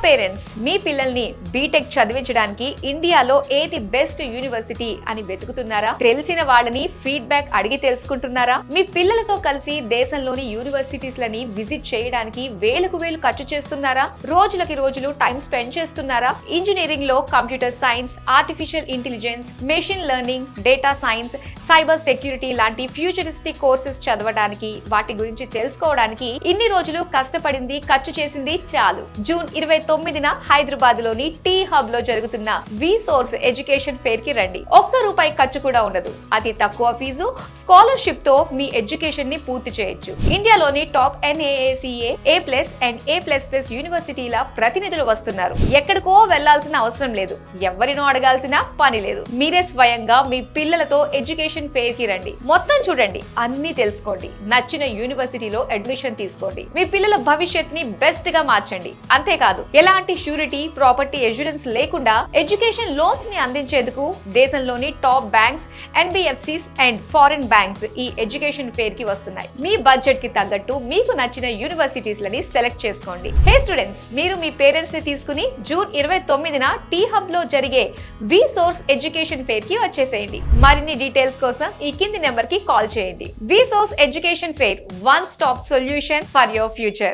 Parents, మీ పిల్లల్ని BTech చదివించడానికి ఇండియాలో ఏది బెస్ట్ యూనివర్సిటీ అని వెతుకుతున్నారా? తెలిసిన వాళ్ళని ఫీడ్బ్యాక్ అడిగి తెలుసుకుంటున్నారా? మీ పిల్లలతో కలిసి దేశంలోని యూనివర్సిటీస్ లని విజిట్ చేయడానికి వేలకు వేలు ఖర్చు చేస్తున్నారా? రోజులకి రోజులు టైం స్పెండ్ చేస్తున్నారా? ఇంజనీరింగ్ లో computer science, artificial intelligence, machine learning, data science, cyber security లాంటి ఫ్యూచరిస్టిక్ కోర్సెస్ చదవడానికి, వాటి గురించి తెలుసుకోవడానికి ఇన్ని రోజులు కష్టపడింది, ఖర్చు చేసింది చాలు. జూన్ 29న హైదరాబాద్ లోని టీ హబ్ లో జరుగుతున్న వి సోర్స్ ఎడ్యుకేషన్ ఫెయిర్ కి రండి. ₹1 ఖర్చు కూడా ఉండదు. అతి తక్కువ ఫీజు, స్కాలర్షిప్ తో మీ ఎడ్యుకేషన్ ని పూర్తి చేయొచ్చు. ఇండియాలోని top NAACA A+ and A++ యూనివర్సిటీల ప్రతినిధులు వస్తున్నారు. ఎక్కడికో వెళ్లాల్సిన అవసరం లేదు, ఎవరినో అడగాల్సిన పని లేదు. మీరే స్వయంగా మీ పిల్లలతో ఎడ్యుకేషన్ ఫెయిర్ కి రండి. మొత్తం చూడండి, అన్ని తెలుసుకోండి, నచ్చిన యూనివర్సిటీలో అడ్మిషన్ తీసుకోండి, మీ పిల్లల భవిష్యత్ ని బెస్ట్ గా మార్చండి. అంతేకాదు, ఎలాంటి షూరిటీ, ప్రాపర్టీ ఎష్యూరెన్స్ లేకుండా ఎడ్యుకేషన్ లోన్స్ ని అందించేందుకు దేశంలోని top banks, NBFCs and foreign banks ఈ ఎడ్యుకేషన్ ఫెయిర్ కి వస్తున్నాయి. మీ బడ్జెట్ కి తగ్గట్టు మీకు నచ్చిన యూనివర్సిటీస్ లని సెలెక్ట్ చేసుకోండి. హే స్టూడెంట్స్, మీరు మీ పేరెంట్స్ ని తీసుకుని జూన్ 29న టీ హబ్ లో జరిగే వి సోర్స్ ఎడ్యుకేషన్ ఫెయిర్ కి వచ్చేసేయండి. మరిన్ని డీటెయిల్స్ కోసం ఈ కింది నెంబర్ కి కాల్ చేయండి. V source education fair, one stop solution for your future.